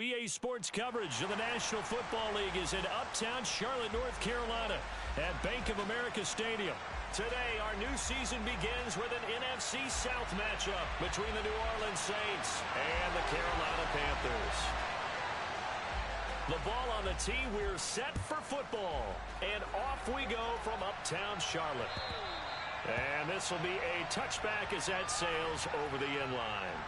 EA Sports coverage of the National Football League is in uptown Charlotte, North Carolina at Bank of America Stadium. Today, our new season begins with an NFC South matchup between the New Orleans Saints and the Carolina Panthers. The ball on the tee, we're set for football. And off we go from uptown Charlotte. And this will be a touchback as that sails over the end line.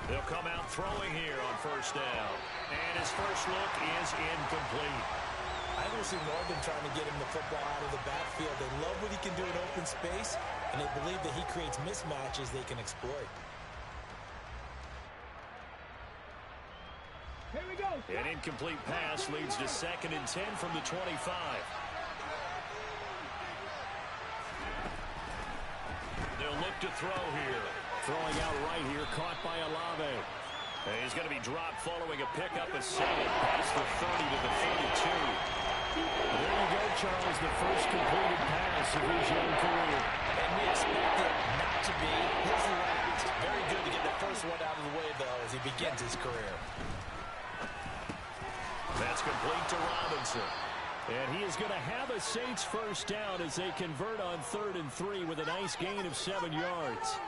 They'll come out throwing here on first down. And his first look is incomplete. I don't see Northern trying to get him the football out of the backfield. They love what he can do in open space, and they believe that he creates mismatches they can exploit. Here we go. An incomplete pass leads to 2nd and 10 from the 25. They'll look to throw here. Throwing out right here, caught by Olave. And he's going to be dropped following a pickup of 7 past the 30 to the 32. There you go, Charles, the first completed pass of his young career. And we expect it not to be his last. Very good to get the first one out of the way, though, as he begins his career. That's complete to Robinson. And he is going to have a Saints first down as they convert on 3rd and 3 with a nice gain of 7 yards.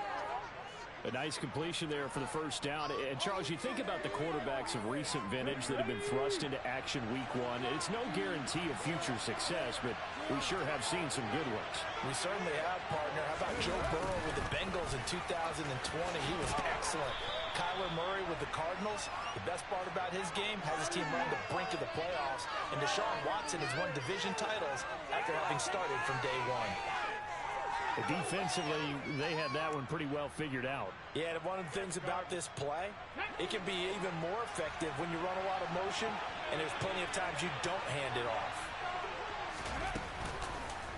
A nice completion there for the first down. And, Charles, you think about the quarterbacks of recent vintage that have been thrust into action week 1. It's no guarantee of future success, but we sure have seen some good ones. We certainly have, partner. How about Joe Burrow with the Bengals in 2020? He was excellent. Kyler Murray with the Cardinals. The best part about his game has his team on the brink of the playoffs. And Deshaun Watson has won division titles after having started from day 1. Defensively, they had that one pretty well figured out. Yeah, and one of the things about this play, it can be even more effective when you run a lot of motion, and there's plenty of times you don't hand it off.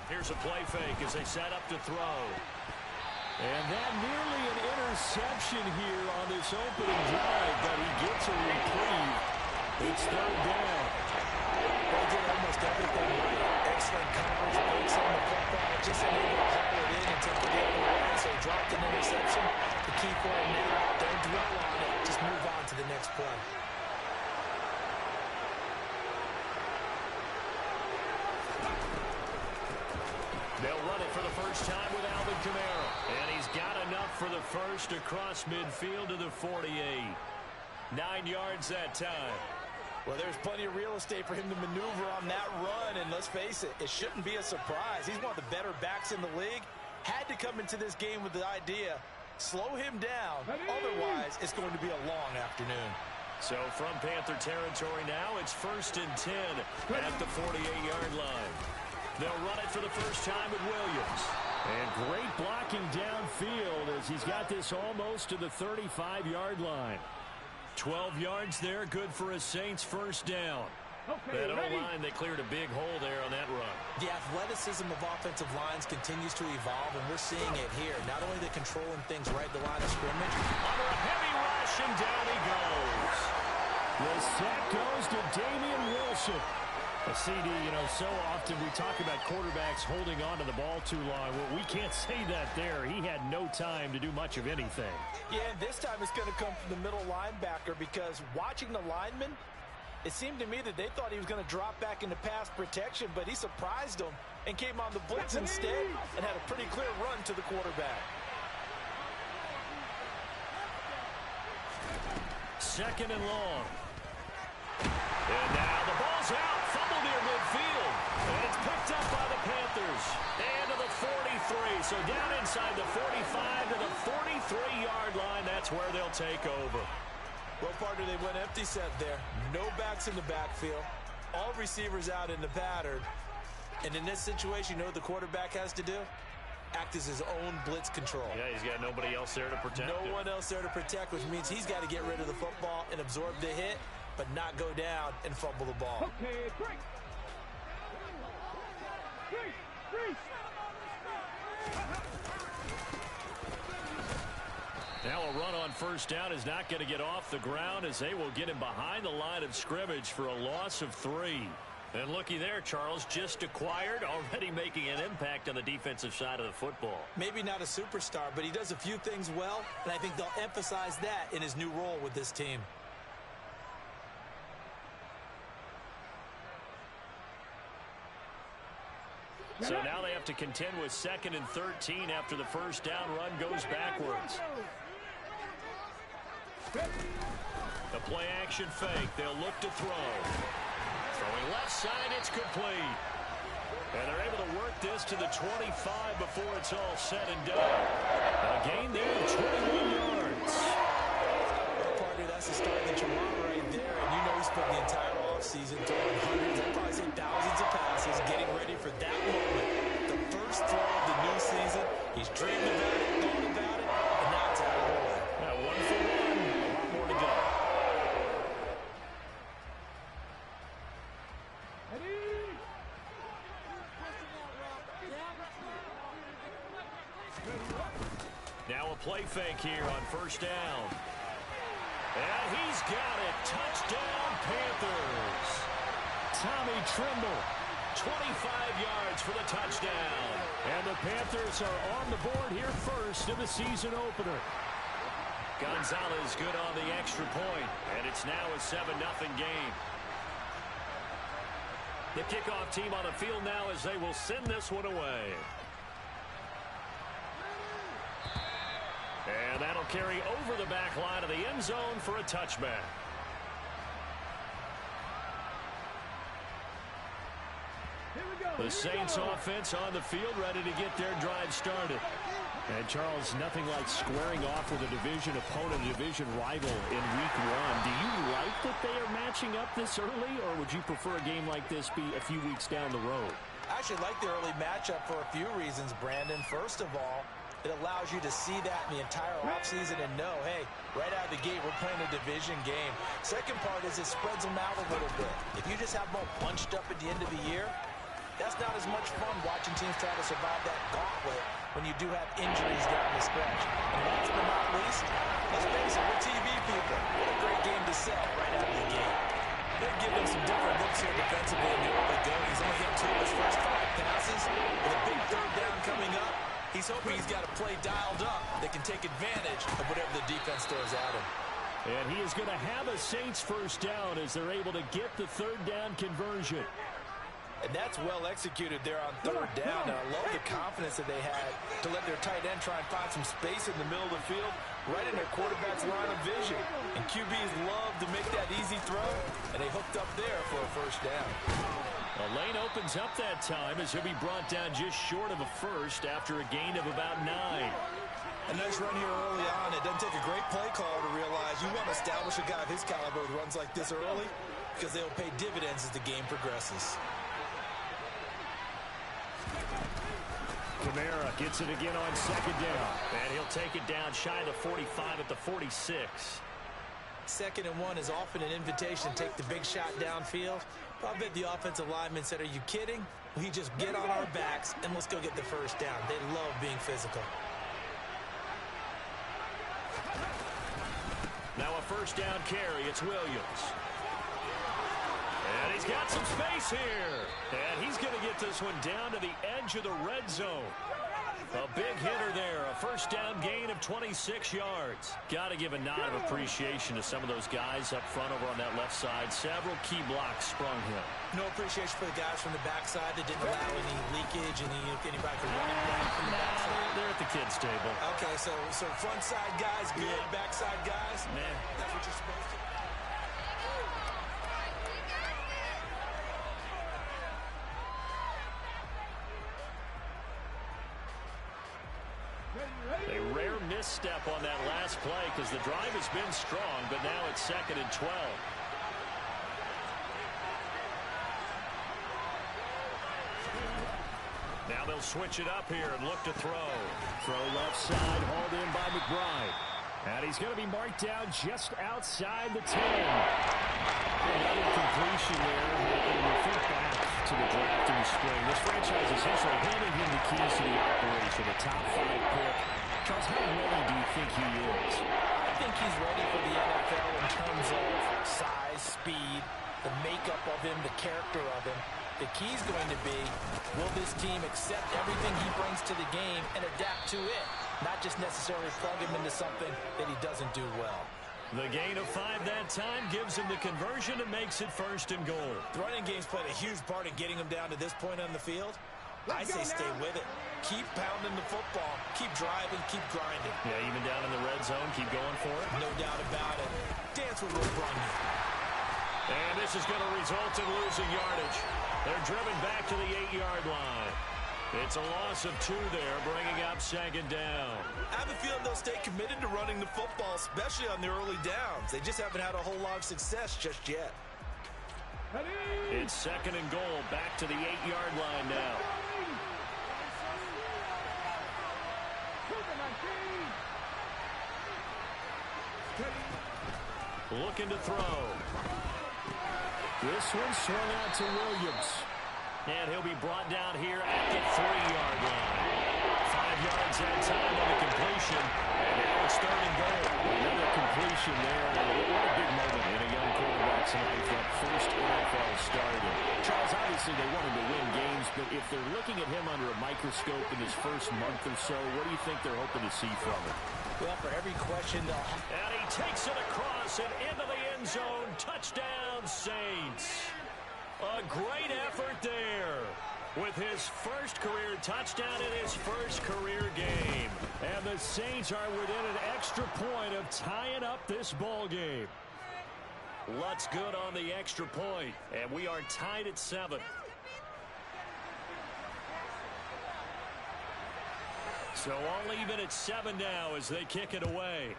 Here's a play fake as they set up to throw. And that nearly an interception here on this opening drive, but he gets a reprieve. It's 3rd down. They did almost everything right. Excellent coverage, breaks on the football, just unable to haul it in and take it the other way. So he dropped an interception. The key for him now, don't dwell on it. Just move on to the next play. They'll run it for the first time with Alvin Kamara. And he's got enough for the first across midfield to the 48. 9 yards that time. Well, there's plenty of real estate for him to maneuver on that run, and let's face it, it shouldn't be a surprise. He's one of the better backs in the league. Had to come into this game with the idea, slow him down, otherwise it's going to be a long afternoon. So from Panther territory now, it's 1st and 10 at the 48-yard line. They'll run it for the first time with Williams. And great blocking downfield as he's got this almost to the 35-yard line. 12 yards there, good for a Saints first down. Okay, that O-line, they cleared a big hole there on that run. The athleticism of offensive lines continues to evolve, and we're seeing it here. Not only the controlling things right at the line of scrimmage. Under a heavy rush, and down he goes. The sack goes to Damian Wilson. A CD, so often we talk about quarterbacks holding on to the ball too long. Well, we can't say that there. He had no time to do much of anything. Yeah, and this time it's going to come from the middle linebacker because watching the lineman, it seemed to me that they thought he was going to drop back into pass protection, but he surprised them and came on the blitz instead and had a pretty clear run to the quarterback. 2nd and long. And now the ball's out. Fumble near midfield. And it's picked up by the Panthers. And to the 43. So down inside the 45 to the 43-yard line. That's where they'll take over. Well, partner, they went empty set there. No backs in the backfield. All receivers out in the pattern. And in this situation, you know what the quarterback has to do? Act as his own blitz control. Yeah, he's got nobody else there to protect him. No one else there to protect, which means he's got to get rid of the football and absorb the hit. but not go down and fumble the ball. Okay, break. Now a run on first down is not going to get off the ground as they will get him behind the line of scrimmage for a loss of 3. And looky there, Charles, just acquired, already making an impact on the defensive side of the football. Maybe not a superstar, but he does a few things well, and I think they'll emphasize that in his new role with this team. So now they have to contend with 2nd and 13 after the first down run goes backwards. The play action fake. They'll look to throw. Throwing left side, it's complete. And they're able to work this to the 25 before it's all said and done. A gain there of 21 yards. Well, partner, that's the start that you want right there. And you know he spent the entire offseason throwing hundreds, I'd probably say thousands of passes, getting ready for that moment. The first throw of the new season. He's dreamed about it, thought about it, and now it's out of the way. Now 1 for 1. A lot more to go. Now a play fake here on first down. And he's got it. Touchdown, Panthers. Tommy Tremble, 25 yards for the touchdown. And the Panthers are on the board here first in the season opener. Gonzalez good on the extra point, and it's now a 7-0 game. The kickoff team on the field now as they will send this one away. And that'll carry over the back line of the end zone for a touchback. The Saints offense on the field ready to get their drive started. And Charles, nothing like squaring off with a division opponent, a division rival in week 1. Do you like that they are matching up this early, or would you prefer a game like this be a few weeks down the road? I actually like the early matchup for a few reasons, Brandon. First of all, it allows you to see that in the entire offseason and know, hey, right out of the gate, we're playing a division game. Second part is it spreads them out a little bit. If you just have them all bunched up at the end of the year, that's not as much fun watching teams try to survive that gauntlet when you do have injuries down the stretch. And last but not least, let's face it, we're TV people. What a great game to sell right out of the gate. They're giving them some different looks here defensively in the early going. He's only hit 2 of his first 5 passes. With a big third down coming up, he's hoping he's got a play dialed up that can take advantage of whatever the defense throws at him. And he is going to have a Saints first down as they're able to get the third down conversion. And that's well executed there on third down. And I love the confidence that they had to let their tight end try and find some space in the middle of the field, right in their quarterback's line of vision. And QBs love to make that easy throw, and they hooked up there for a first down. The lane opens up that time as he'll be brought down just short of a first after a gain of about 9. A nice run here early on. It doesn't take a great play call to realize you want to establish a guy of his caliber with runs like this early because they'll pay dividends as the game progresses. Kamara gets it again on second down. And he'll take it down shy of the 45 at the 46. 2nd and 1 is often an invitation to take the big shot downfield. I bet the offensive lineman said, are you kidding? We just get on our backs and let's go get the first down. They love being physical. Now a first down carry. It's Williams. And he's got some space here. And he's going to get this one down to the edge of the red zone. A big hitter there. A first down gain of 26 yards. Got to give a nod of appreciation to some of those guys up front over on that left side. Several key blocks sprung him. No appreciation for the guys from the backside that didn't allow any leakage, anybody from running back from the backside. They're at the kids' table. Okay, so front side guys good, backside guys, man, that's what you're supposed to do. A rare misstep on that last play because the drive has been strong, but now it's 2nd and 12. Now they'll switch it up here and look to throw. Throw left side, hauled in by McBride. And he's going to be marked down just outside the 10. Another completion there. And we think back to the draft in the spring. This franchise essentially handing him the keys to the operation, a top 5 pick. Charles, how ready do you think he is? I think he's ready for the NFL in terms of size, speed, the makeup of him, the character of him. The key's going to be, will this team accept everything he brings to the game and adapt to it? Not just necessarily plug him into something that he doesn't do well. The gain of 5 that time gives him the conversion and makes it 1st and goal. The running game's played a huge part in getting him down to this point on the field. I say stay with it. Keep pounding the football. Keep driving. Keep grinding. Yeah, even down in the red zone, keep going for it. No doubt about it. Dance with Will Brunyon. And this is going to result in losing yardage. They're driven back to the 8-yard line. It's a loss of 2 there, bringing up 2nd down. I have a feeling they'll stay committed to running the football, especially on the early downs. They just haven't had a whole lot of success just yet. It's 2nd and goal, back to the 8-yard line now. Looking to throw. This one swung out to Williams. And he'll be brought down here at the 3-yard line. 5 yards that time on the completion. And now it's 3rd and goal. Another completion there. What a big moment in a young quarterback's life, that first NFL starter. Charles, obviously they want him to win games, but if they're looking at him under a microscope in his first month or so, what do you think they're hoping to see from him? Well, for every question they'll have. And he takes it across and into the end zone. Touchdown, Saints. A great effort there with his first career touchdown in his first career game. And the Saints are within an extra point of tying up this ball game. Luck's good on the extra point, and we are tied at 7. So all even at 7 now as they kick it away.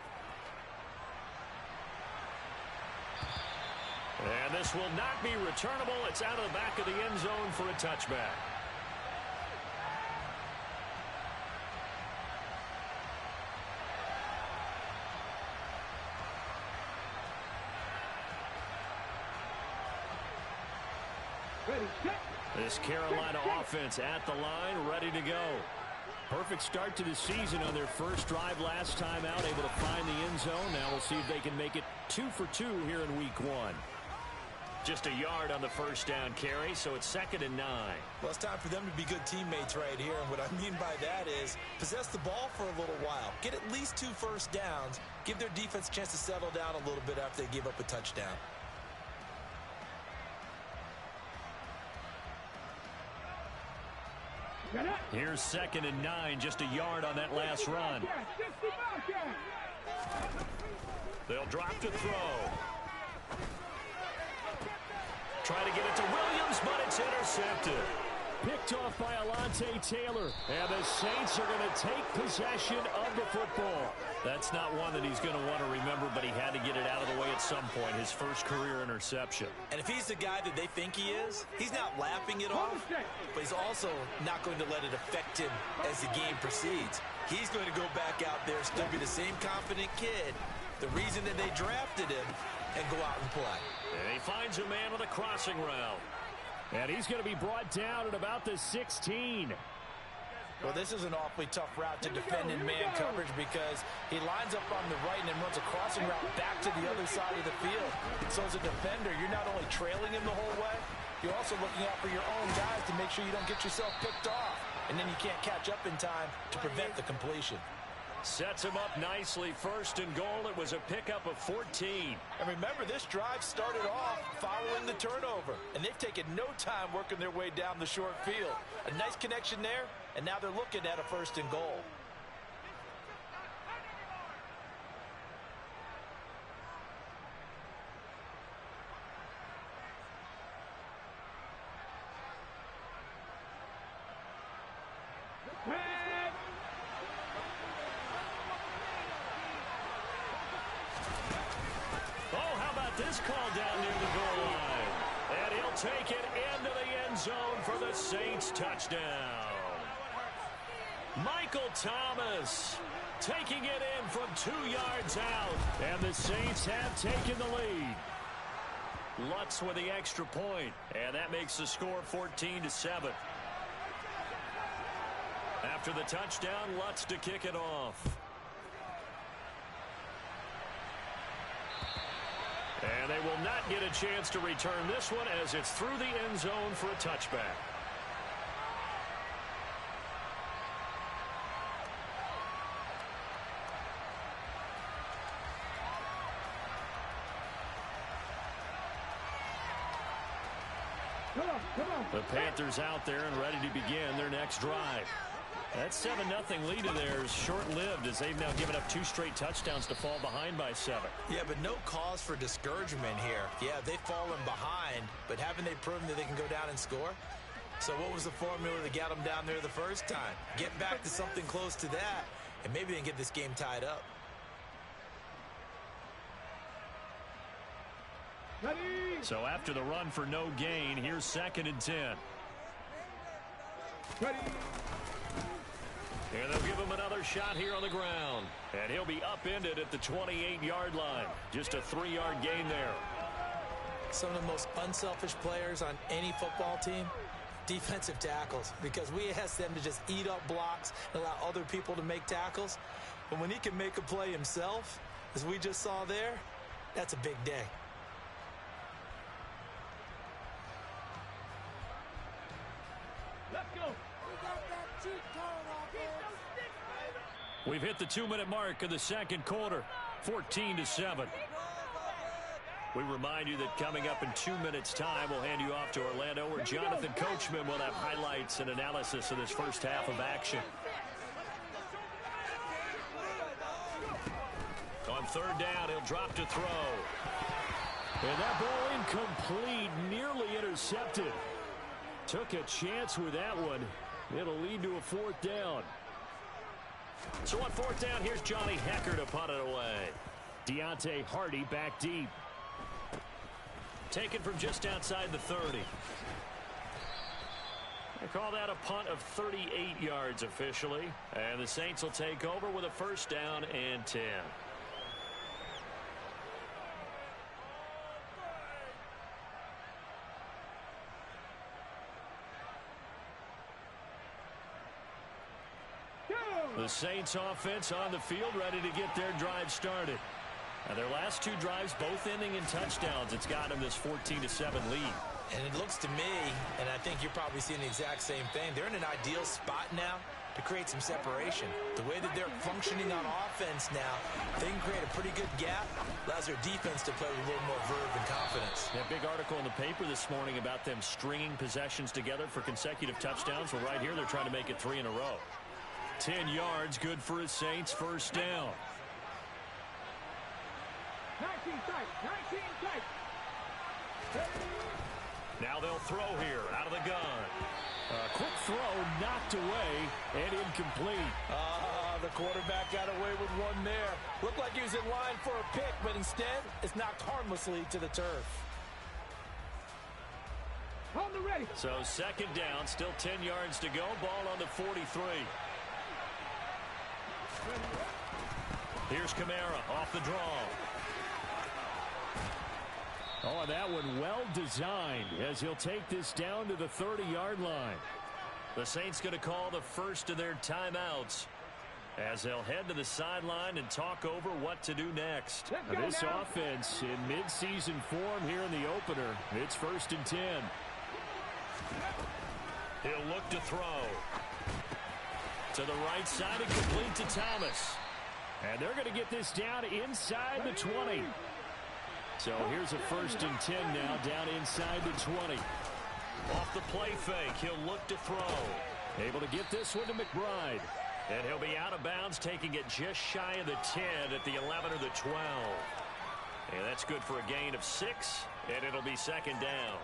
And this will not be returnable. It's out of the back of the end zone for a touchback. This Carolina offense at the line, ready to go. Perfect start to the season on their first drive last time out, able to find the end zone. Now we'll see if they can make it 2 for 2 here in week 1. Just a yard on the first down carry, so it's 2nd and 9. Well, it's time for them to be good teammates right here, and what I mean by that is possess the ball for a little while. Get at least 2 first downs. Give their defense a chance to settle down a little bit after they give up a touchdown. Here's 2nd and 9, just a yard on that last run. They'll drop to throw. Try to get it to Williams, but it's intercepted. Picked off by Alontae Taylor. And the Saints are going to take possession of the football. That's not one that he's going to want to remember, but he had to get it out of the way at some point. His first career interception. And if he's the guy that they think he is, he's not laughing it off, but he's also not going to let it affect him as the game proceeds. He's going to go back out there, still be the same confident kid, the reason that they drafted him, and go out and play. And he finds a man on the crossing route. And he's going to be brought down at about the 16. Well, this is an awfully tough route to defend in man coverage because he lines up on the right and then runs a crossing route back to the other side of the field. So as a defender, you're not only trailing him the whole way, you're also looking out for your own guys to make sure you don't get yourself picked off. And then you can't catch up in time to prevent the completion. Sets him up nicely. 1st and goal. It was a pickup of 14. And remember, this drive started off following the turnover. And they've taken no time working their way down the short field. A nice connection there, and now they're looking at a 1st and goal. This call down near the goal line. And he'll take it into the end zone for the Saints touchdown. Michael Thomas taking it in from 2 yards out. And the Saints have taken the lead. Lutz with the extra point, and that makes the score 14-7. After the touchdown, Lutz to kick it off. And they will not get a chance to return this one as it's through the end zone for a touchback. The Panthers out there and ready to begin their next drive. That 7-0 lead of theirs short-lived as they've now given up 2 straight touchdowns to fall behind by 7. Yeah, but no cause for discouragement here. Yeah, they've fallen behind, but haven't they proven that they can go down and score? So what was the formula that got them down there the first time? Get back to something close to that, and maybe they can get this game tied up. So after the run for no gain, here's 2nd and 10. Ready. And they'll give him another shot here on the ground. And he'll be upended at the 28-yard line. Just a 3-yard gain there. Some of the most unselfish players on any football team, defensive tackles, because we ask them to just eat up blocks and allow other people to make tackles. But when he can make a play himself, as we just saw there, that's a big day. Let's go. We've hit the 2-minute mark of the second quarter, 14-7. We remind you that coming up in 2 minutes' time, we'll hand you off to Orlando, where Jonathan Coachman will have highlights and analysis of this first half of action. On 3rd down, he'll drop to throw. And that ball incomplete, nearly intercepted. Took a chance with that one. It'll lead to a 4th down. So on 4th down, here's Johnny Hecker to punt it away. Deontay Hardy back deep. Taken from just outside the 30. They call that a punt of 38 yards officially. And the Saints will take over with a 1st down and 10. The Saints offense on the field, ready to get their drive started. Now their last 2 drives, both ending in touchdowns. It's got them this 14-7 lead. And it looks to me, and I think you're probably seeing the exact same thing, they're in an ideal spot now to create some separation. The way that they're functioning on offense now, they can create a pretty good gap, allows their defense to play with a little more verve and confidence. Yeah, big article in the paper this morning about them stringing possessions together for consecutive touchdowns. Well, right here, they're trying to make it 3 in a row. 10 yards, good for his Saints, 1st down. 19 tight. Now they'll throw here, out of the gun. A quick throw, knocked away, and incomplete. The quarterback got away with one there. Looked like he was in line for a pick, but instead, it's knocked harmlessly to the turf. On the ready. So 2nd down, still 10 yards to go. Ball on the 43. Here's Kamara off the draw. Oh, that one well designed as he'll take this down to the 30-yard line. The Saints going to call the first of their timeouts as they'll head to the sideline and talk over what to do next. This offense in mid-season form here in the opener. It's 1st and 10. He'll look to throw. To the right side and complete to Thomas. And they're going to get this down inside the 20. So here's a 1st and 10 now down inside the 20. Off the play fake, he'll look to throw. Able to get this one to McBride. And he'll be out of bounds, taking it just shy of the 10 at the 11 or the 12. And that's good for a gain of 6, and it'll be 2nd down.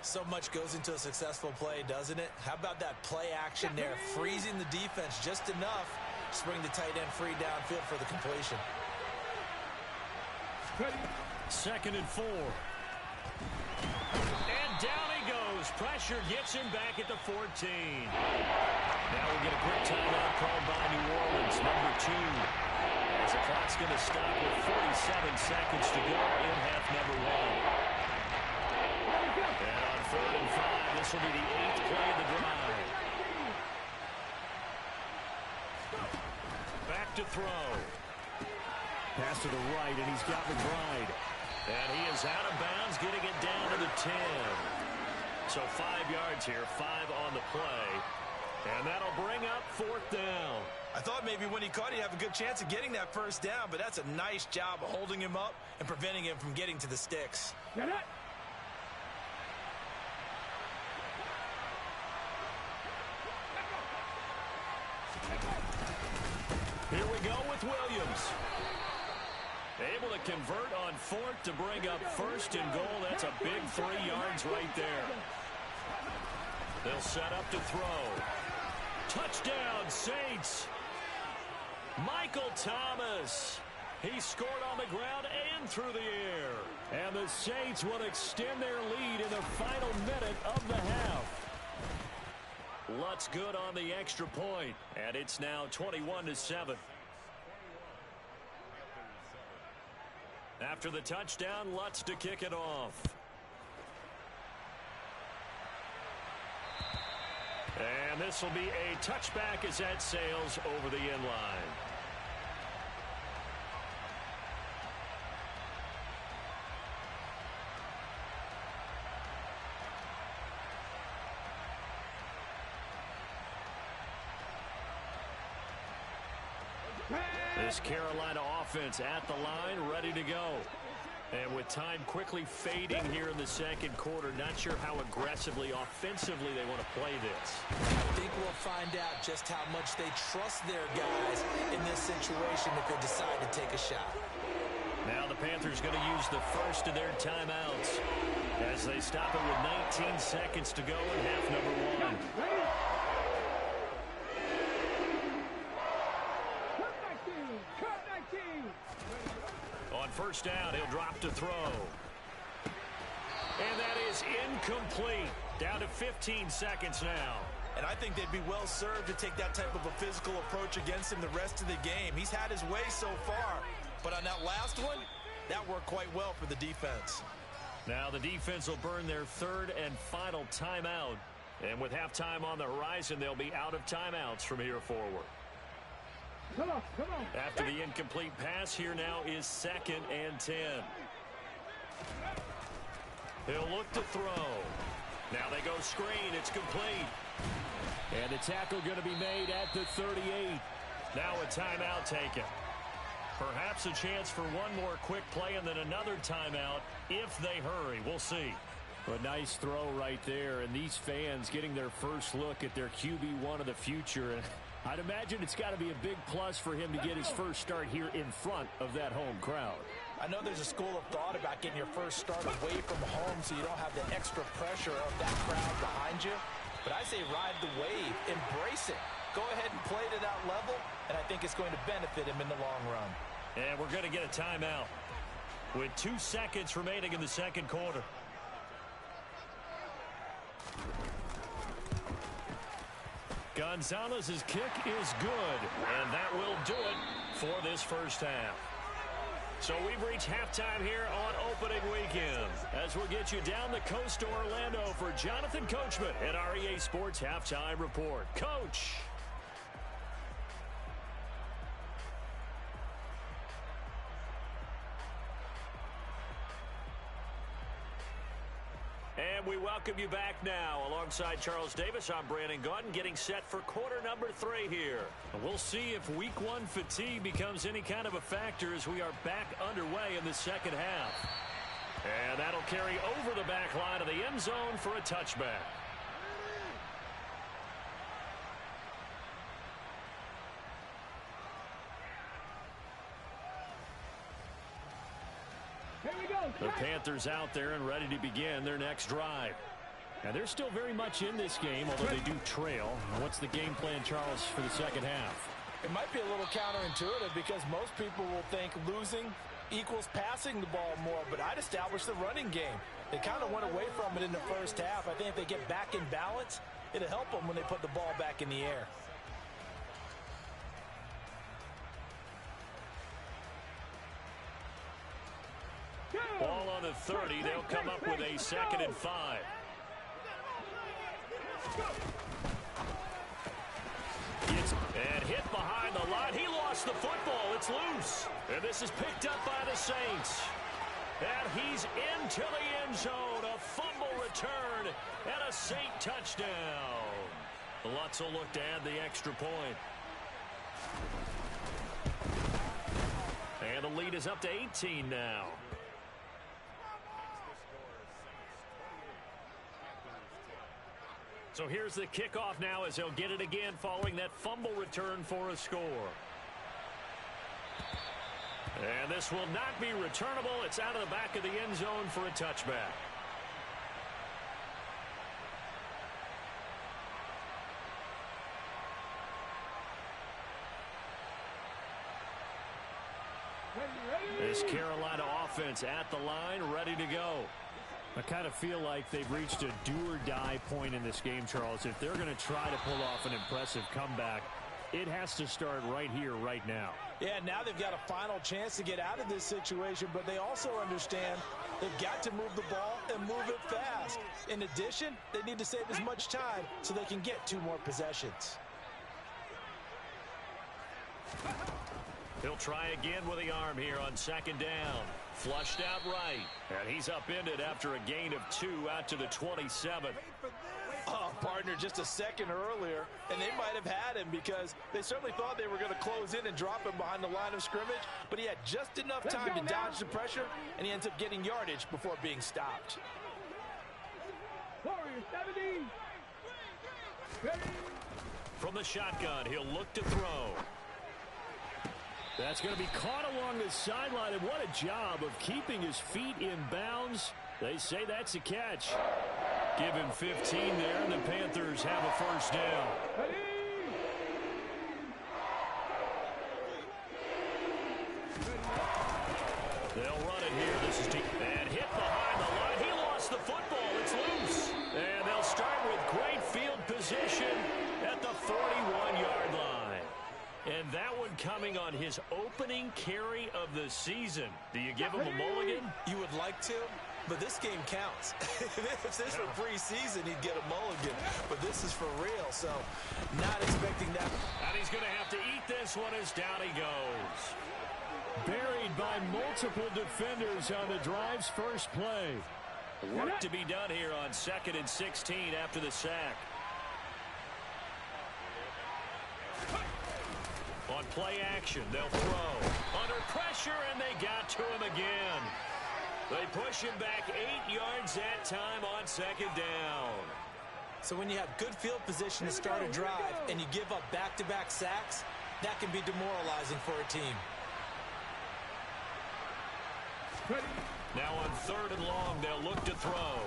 So much goes into a successful play, doesn't it? How about that play action there? Freezing the defense just enough to bring the tight end free downfield for the completion. 2nd and 4. And down he goes, pressure gets him back at the 14. Now we'll get a quick timeout called by New Orleans, number 2. As the clock's going to stop with 47 seconds to go in half number 1. And on 3rd and 5, this will be the 8th play of the drive. Back to throw. Pass to the right, and he's got McBride. And he is out of bounds, getting it down to the 10. So 5 yards here, 5 on the play. And that'll bring up 4th down. I thought maybe when he caught it, he'd have a good chance of getting that first down, but that's a nice job of holding him up and preventing him from getting to the sticks. Get it. Here we go with Williams. Able to convert on 4th to bring up 1st and goal. That's a big 3 yards right there. They'll set up to throw. Touchdown, Saints. Michael Thomas. He scored on the ground and through the air. And the Saints will extend their lead in the final minute of the half. Lutz good on the extra point, and it's now 21-7. After the touchdown, Lutz to kick it off. And this will be a touchback as that sails over the end line. This Carolina offense at the line, ready to go. And with time quickly fading here in the second quarter, not sure how aggressively, offensively they want to play this. I think we'll find out just how much they trust their guys in this situation if they decide to take a shot. Now the Panthers going to use the first of their timeouts as they stop it with 19 seconds to go in half number 1. On first down, he'll drop to throw. And that is incomplete. Down to 15 seconds now. And I think they'd be well served to take that type of a physical approach against him the rest of the game. He's had his way so far. But on that last one, that worked quite well for the defense. Now the defense will burn their 3rd and final timeout. And with halftime on the horizon, they'll be out of timeouts from here forward. Come on, come on. After the incomplete pass, here now is 2nd and 10. He'll look to throw. Now they go screen. It's complete. And the tackle going to be made at the 38. Now a timeout taken. Perhaps a chance for one more quick play and then another timeout if they hurry. We'll see. A nice throw right there. And these fans getting their first look at their QB1 of the future. I'd imagine it's got to be a big plus for him to get his first start here in front of that home crowd. I know there's a school of thought about getting your first start away from home so you don't have the extra pressure of that crowd behind you. But I say ride the wave. Embrace it. Go ahead and play to that level, and I think it's going to benefit him in the long run. And we're going to get a timeout with 2 seconds remaining in the second quarter. Gonzalez's kick is good, and that will do it for this first half. So we've reached halftime here on opening weekend as we'll get you down the coast to Orlando for Jonathan Coachman at our EA Sports Halftime Report. Coach. And we welcome you back now. Alongside Charles Davis, I'm Brandon Gaudin, getting set for quarter number 3 here. We'll see if week 1 fatigue becomes any kind of a factor as we are back underway in the second half. And that'll carry over the back line of the end zone for a touchback. The Panthers out there and ready to begin their next drive. And they're still very much in this game, although they do trail. What's the game plan, Charles, for the second half? It might be a little counterintuitive because most people will think losing equals passing the ball more, but I'd establish the running game. They kind of went away from it in the first half. I think if they get back in balance, it'll help them when they put the ball back in the air. Ball on the 30. They'll come up with a 2nd and 5. And hit behind the line. He lost the football. It's loose. And this is picked up by the Saints. And he's into the end zone. A fumble return and a Saint touchdown. Lutz will look to add the extra point. And the lead is up to 18 now. So here's the kickoff now as he'll get it again following that fumble return for a score. And this will not be returnable. It's out of the back of the end zone for a touchback. This Carolina offense at the line, ready to go. I kind of feel like they've reached a do-or-die point in this game, Charles. If they're going to try to pull off an impressive comeback, it has to start right here, right now. Yeah, now they've got a final chance to get out of this situation, but they also understand they've got to move the ball and move it fast. In addition, they need to save as much time so they can get 2 more possessions. He'll try again with the arm here on 2nd down. Flushed out right. And he's upended after a gain of 2 out to the 27. Oh, partner, just a second earlier, and they might have had him because they certainly thought they were going to close in and drop him behind the line of scrimmage, but he had just enough time to dodge the pressure, and he ends up getting yardage before being stopped. From the shotgun, he'll look to throw. That's going to be caught along the sideline, and what a job of keeping his feet in bounds. They say that's a catch. Give him 15 there, and the Panthers have a 1st down. They'll run it here. This is deep. And hit behind the line. He lost the football. It's loose. And they'll start with great field position at the 41-yard line. And that one coming on his opening carry of the season. Do you give him a mulligan? You would like to, but this game counts. If this were preseason, he'd get a mulligan. But this is for real, so not expecting that. And he's going to have to eat this one as down he goes. Buried by multiple defenders on the drive's first play. Work to be done here on 2nd and 16 after the sack. On play action, they'll throw. Under pressure, and they got to him again. They push him back 8 yards that time on 2nd down. So when you have good field position to start a drive and you give up back-to-back sacks, that can be demoralizing for a team. Now on 3rd and long, they'll look to throw.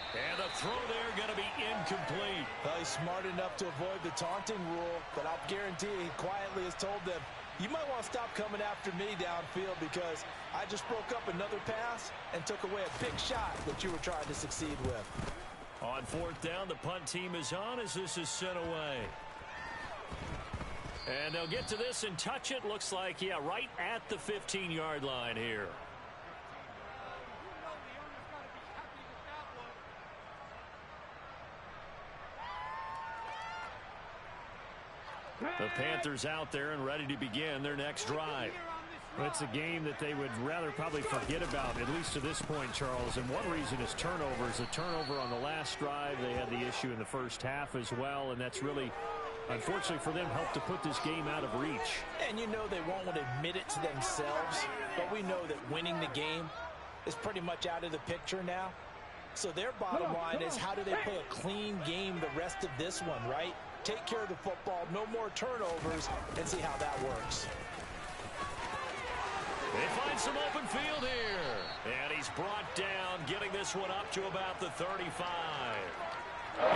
And the throw there going to be incomplete. Well, he's smart enough to avoid the taunting rule, but I'll guarantee he quietly has told them, you might want to stop coming after me downfield because I just broke up another pass and took away a big shot that you were trying to succeed with. On 4th down, the punt team is on as this is sent away. And they'll get to this and touch it. Looks like, yeah, right at the 15-yard line here. The Panthers out there and ready to begin their next drive. It's a game that they would rather probably forget about, at least to this point, Charles. And one reason is turnovers. A turnover on the last drive. They had the issue in the first half as well, and that's really, unfortunately for them, helped to put this game out of reach. And you know they won't admit it to themselves, but we know that winning the game is pretty much out of the picture now. So their bottom line is how do they play a clean game the rest of this one, right? Take care of the football, no more turnovers, and see how that works. They find some open field here. And he's brought down, getting this one up to about the 35.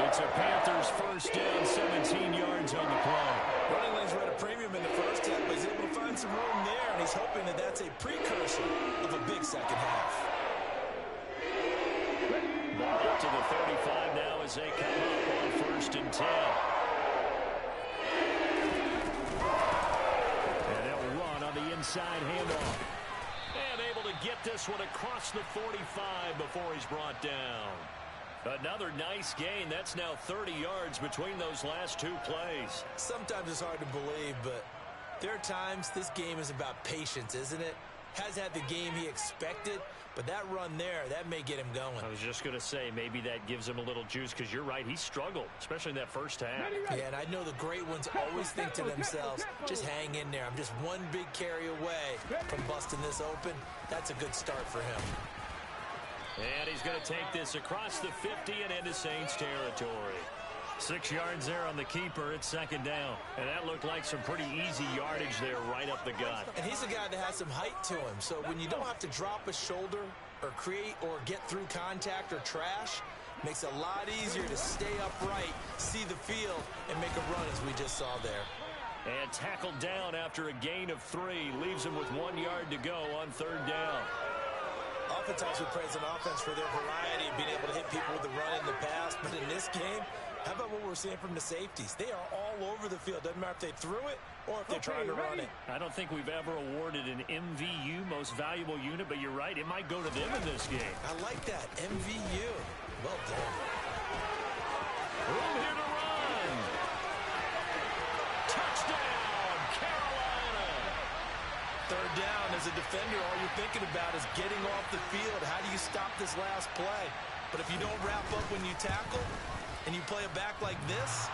It's a Panthers 1st down, 17 yards on the play. Running lanes were at a premium in the first half, but he's able to find some room there, and he's hoping that that's a precursor of a big second half. as they come up on 1st and 10. And they'll run on the inside handoff. And able to get this one across the 45 before he's brought down. Another nice gain. That's now 30 yards between those last two plays. Sometimes it's hard to believe, but there are times this game is about patience, isn't it? Has had the game he expected, but that run there, that may get him going. I was just going to say, maybe that gives him a little juice, because you're right, he struggled, especially in that first half. Yeah, and I know the great ones always think to themselves, just hang in there. I'm just one big carry away from busting this open. That's a good start for him. And he's going to take this across the 50 and into Saints territory. 6 yards there on the keeper. It's 2nd down. And that looked like some pretty easy yardage there right up the gut. And he's a guy that has some height to him. So when you don't have to drop a shoulder or create or get through contact or trash, makes it a lot easier to stay upright, see the field, and make a run as we just saw there. And tackled down after a gain of 3. Leaves him with 1 yard to go on 3rd down. Oftentimes we praise an offense for their variety of being able to hit people with the run in the pass. But in this game, how about what we're seeing from the safeties? They are all over the field. Doesn't matter if they threw it or if they're trying to run it. I don't think we've ever awarded an MVU, most valuable unit, but you're right. It might go to them in this game. I like that. MVU. Well done. Room here to run. Touchdown, Carolina. 3rd down. As a defender, all you're thinking about is getting off the field. How do you stop this last play? But if you don't wrap up when you tackle and you play it back like this,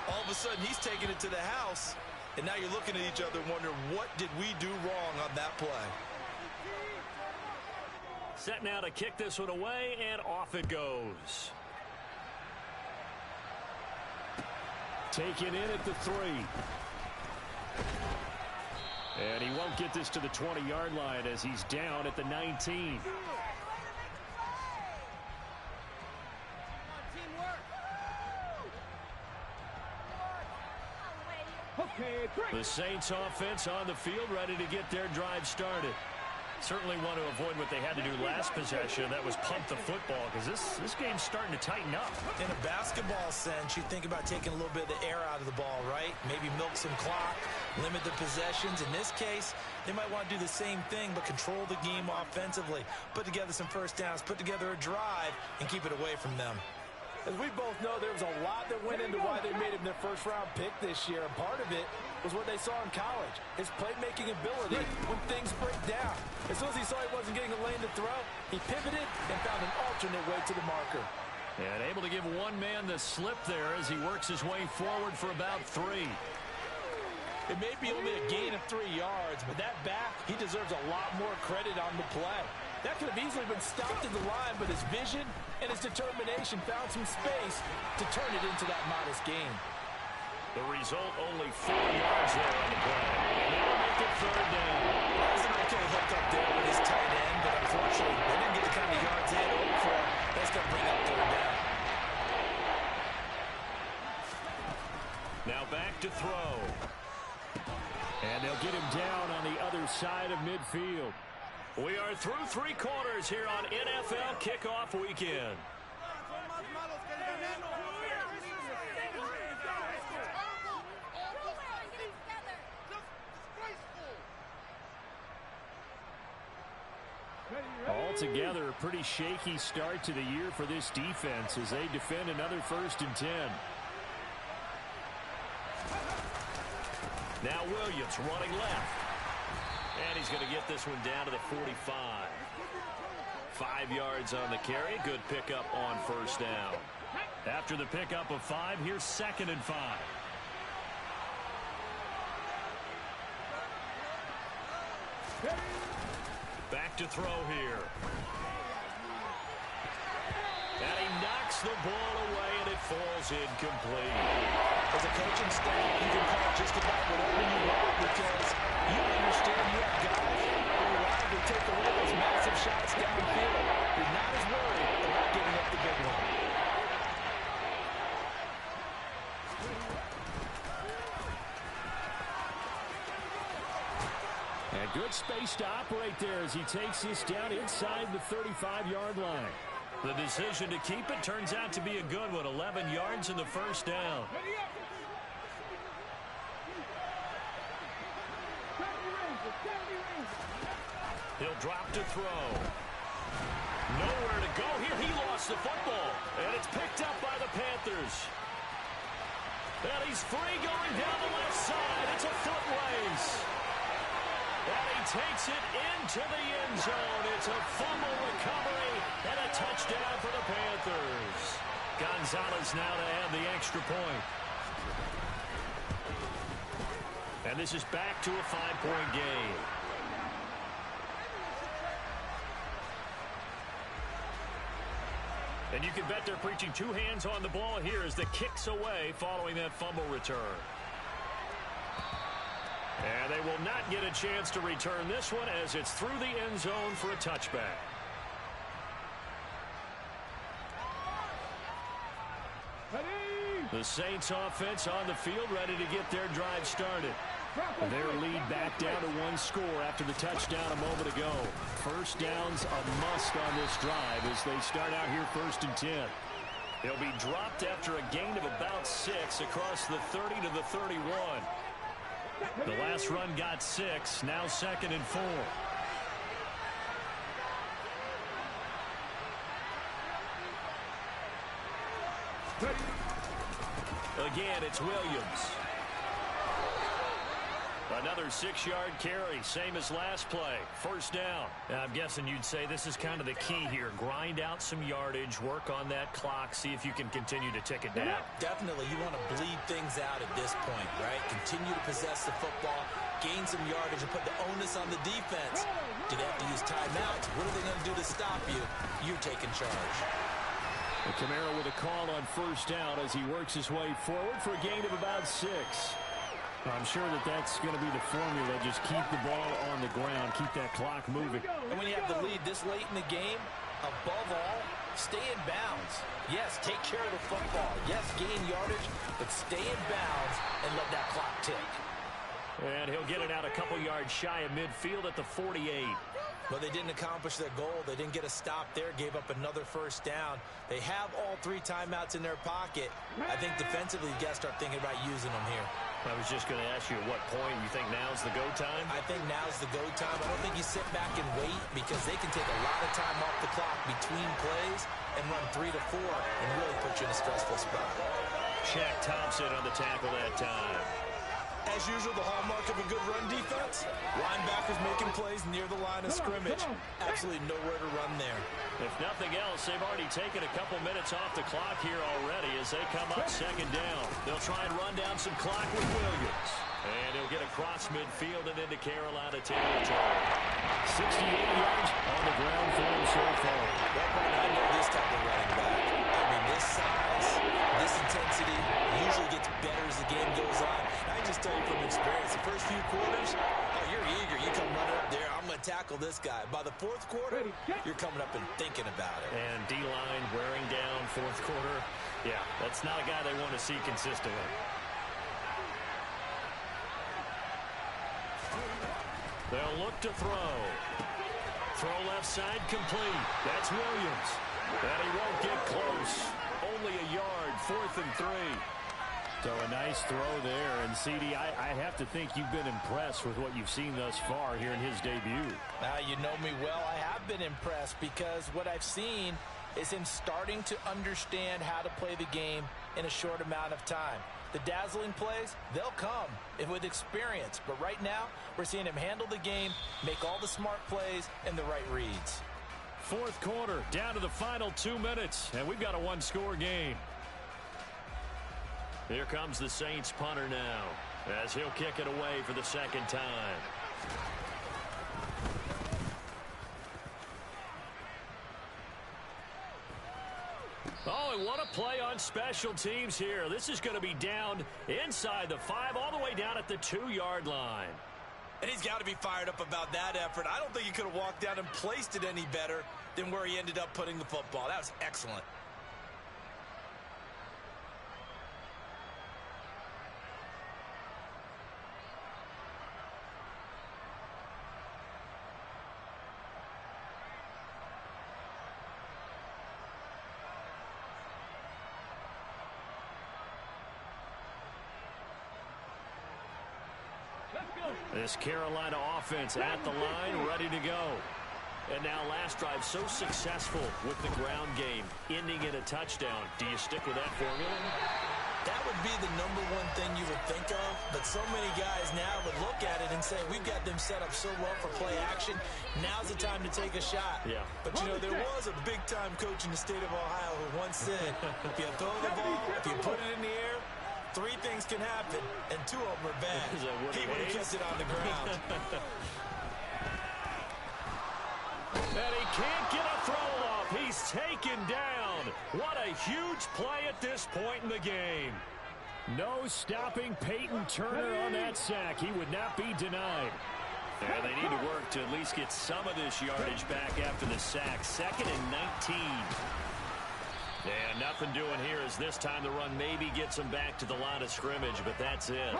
all of a sudden he's taking it to the house, and now you're looking at each other and wondering, what did we do wrong on that play? Set now to kick this one away, and off it goes. Taken in at the 3. And he won't get this to the 20-yard line as he's down at the 19. The Saints offense on the field, ready to get their drive started. Certainly want to avoid what they had to do last possession. That was pump the football, because this game's starting to tighten up. In a basketball sense, you think about taking a little bit of the air out of the ball, right? Maybe milk some clock, limit the possessions. In this case, they might want to do the same thing, but control the game offensively. Put together some first downs, put together a drive, and keep it away from them. As we both know, there was a lot that went into why they made him their first-round pick this year. And part of it was what they saw in college, his playmaking ability when things break down. As soon as he saw he wasn't getting a lane to throw, he pivoted and found an alternate way to the marker. And able to give one man the slip there as he works his way forward for about 3. It may be only a gain of 3 yards, but that back, he deserves a lot more credit on the play. That could have easily been stopped in the line, but his vision and his determination found some space to turn it into that modest gain. The result, only 4 yards there on the play. And they'll make it 3rd down. That was an okay hook up there with his tight end, but unfortunately, they didn't get the kind of yards they had hoped for. That's going to bring up 3rd down. Now back to throw. And they'll get him down on the other side of midfield. We are through 3 quarters here on NFL Kickoff Weekend. Altogether, a pretty shaky start to the year for this defense as they defend another 1st and 10. Now Williams running left. And he's going to get this one down to the 45. 5 yards on the carry. Good pickup on 1st down. After the pickup of 5, here's 2nd and 5. Back to throw here. And he knocks the ball away, and it falls incomplete. As a coaching staff, you can call just about whatever you want because you understand you have guys who are allowed to take away those massive shots downfield. You're not as worried about giving up the big one. And good space to operate there as he takes this down inside the 35-yard line. The decision to keep it turns out to be a good one. 11 yards in the first down. He'll drop to throw. Nowhere to go here. He lost the football. And it's picked up by the Panthers. And he's free going down the left side. It's a foot race. And he takes it into the end zone. It's a fumble recovery and a touchdown for the Panthers. Gonzalez now to add the extra point. And this is back to a 5-point game. And you can bet they're preaching two hands on the ball here as the kick's away following that fumble return. And they will not get a chance to return this one as it's through the end zone for a touchback. The Saints offense on the field ready to get their drive started. Their lead back down to one score after the touchdown a moment ago. First down's a must on this drive as they start out here 1st and 10. They'll be dropped after a gain of about 6 across the 30 to the 31. The last run got 6, now 2nd and 4. Again, it's Williams. Another 6-yard carry, same as last play. First down. I'm guessing you'd say this is kind of the key here. Grind out some yardage, work on that clock, see if you can continue to tick it down. Definitely, you want to bleed things out at this point, right? Continue to possess the football, gain some yardage, and put the onus on the defense. Do they have to use timeouts? What are they going to do to stop you? You're taking charge. Camaro with a call on first down as he works his way forward for a gain of about 6. I'm sure that's going to be the formula. Just keep the ball on the ground. Keep that clock moving. And when you have the lead this late in the game, above all, stay in bounds. Yes, take care of the football. Yes, gain yardage, but stay in bounds and let that clock tick. And he'll get it out a couple yards shy of midfield at the 48. But they didn't accomplish their goal. They didn't get a stop there, gave up another first down. They have all 3 timeouts in their pocket. I think defensively, you got to start thinking about using them here. I was just going to ask you at what point you think now's the go time? I think now's the go time. I don't think you sit back and wait because they can take a lot of time off the clock between plays and run 3 to 4 and really put you in a stressful spot. Shaq Thompson on the tackle that time. As usual, the hallmark of a good run defense, linebackers making plays near the line of scrimmage. Absolutely nowhere to run there. If nothing else, they've already taken a couple minutes off the clock here already as they come up 2nd down. They'll try and run down some clock with Williams. And he'll get across midfield and into Carolina territory. 68 yards on the ground for him so far. Well, I know this type of running back. I mean, this size, this intensity usually gets better as the game goes on. I just tell you from experience, the first few quarters, oh, you're eager. You come running up there, I'm going to tackle this guy. By the 4th quarter, you're coming up and thinking about it. And D-line wearing down 4th quarter. Yeah, that's not a guy they want to see consistently. They'll look to throw. Throw left side complete. That's Williams. And he won't get close. Only a yard, 4th and 3. So a nice throw there. And, CD, I have to think you've been impressed with what you've seen thus far here in his debut. Now, you know me well. I have been impressed because what I've seen is him starting to understand how to play the game in a short amount of time. The dazzling plays, they'll come with experience. But right now, we're seeing him handle the game, make all the smart plays, and the right reads. 4th quarter, down to the final 2 minutes, and we've got a 1-score game. Here comes the Saints punter now, as he'll kick it away for the 2nd time. Oh, and what a play on special teams here. This is going to be down inside the 5, all the way down at the 2-yard line. And he's got to be fired up about that effort. I don't think he could have walked down and placed it any better than where he ended up putting the football. That was excellent. This Carolina offense at the line, ready to go. And now last drive so successful with the ground game, ending in a touchdown. Do you stick with that formula? That would be the number one thing you would think of, but so many guys now would look at it and say, we've got them set up so well for play action. Now's the time to take a shot. Yeah. But, you know, there was a big-time coach in the state of Ohio who once said, if you throw the ball, if you put it in the air, 3 things can happen, and 2 of them are bad. He would have kept it on the ground. And he can't get a throw off. He's taken down. What a huge play at this point in the game. No stopping Peyton Turner on that sack. He would not be denied. And they need to work to at least get some of this yardage back after the sack. 2nd and 19. And nothing doing here as this time the run maybe gets them back to the line of scrimmage, but that's it.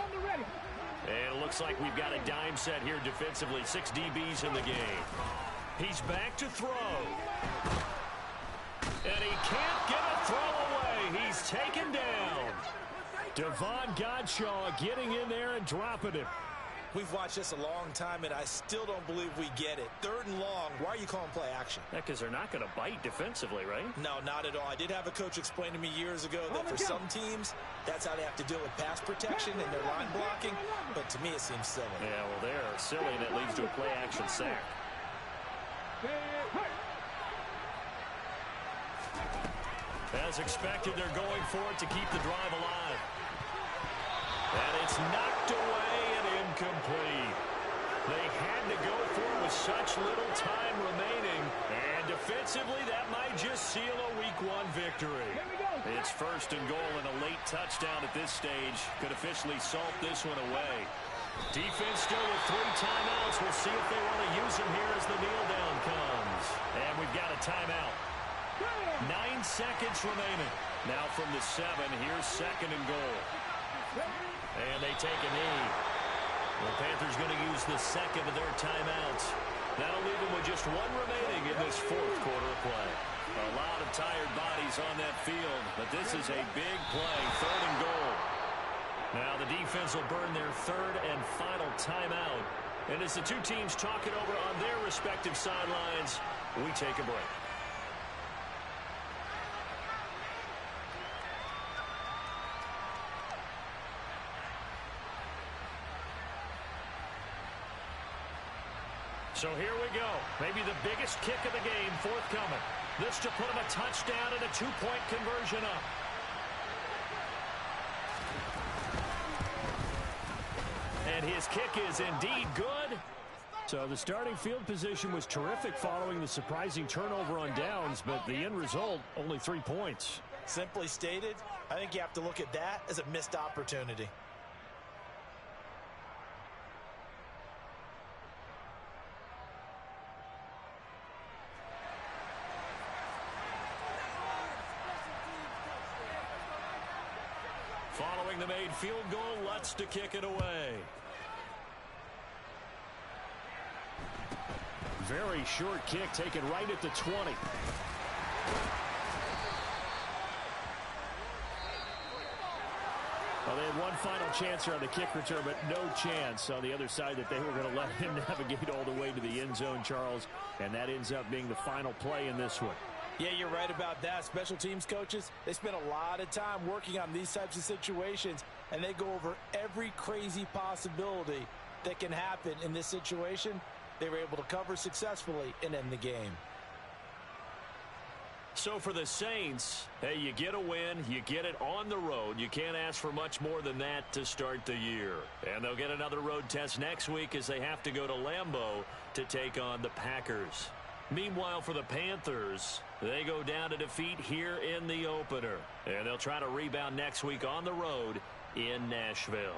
And it looks like we've got a dime set here defensively. 6 DBs in the game. He's back to throw. And he can't get a throw away. He's taken down. Devon Godshaw getting in there and dropping it. We've watched this a long time, and I still don't believe we get it. 3rd and long. Why are you calling play action? Yeah, because they're not going to bite defensively, right? No, not at all. I did have a coach explain to me years ago that for some teams, that's how they have to deal with pass protection and their line blocking. But to me, it seems silly. Yeah, well, they're silly, and it leads to a play action sack. As expected, they're going for it to keep the drive alive. And it's knocked away and incomplete. They had to go for it with such little time remaining. And defensively, that might just seal a Week 1 victory. It's 1st and goal, and a late touchdown at this stage could officially salt this one away. Defense still with 3 timeouts. We'll see if they want to use them here as the kneel down comes. And we've got a timeout. 9 seconds remaining. Now from the 7, here's 2nd and goal. And they take a knee. The Panthers going to use the 2nd of their timeouts. That'll leave them with just 1 remaining in this 4th quarter of play. A lot of tired bodies on that field, but this is a big play. 3rd and goal. Now the defense will burn their 3rd and final timeout. And as the 2 teams talk it over on their respective sidelines, we take a break. So here we go. Maybe the biggest kick of the game forthcoming. This to put him a touchdown and a 2-point conversion up. And his kick is indeed good. So the starting field position was terrific following the surprising turnover on downs, but the end result, only 3 points. Simply stated, I think you have to look at that as a missed opportunity. Following the made field goal, Lutz to kick it away. Very short kick taken right at the 20. Well, they had one final chance here on the kick return, but no chance on the other side that they were going to let him navigate all the way to the end zone, Charles. And that ends up being the final play in this one. Yeah, you're right about that. Special teams coaches, they spend a lot of time working on these types of situations, and they go over every crazy possibility that can happen in this situation. They were able to cover successfully and end the game. So for the Saints, hey, you get a win, you get it on the road. You can't ask for much more than that to start the year. And they'll get another road test next week as they have to go to Lambeau to take on the Packers. Meanwhile, for the Panthers, they go down to defeat here in the opener. And they'll try to rebound next week on the road in Nashville.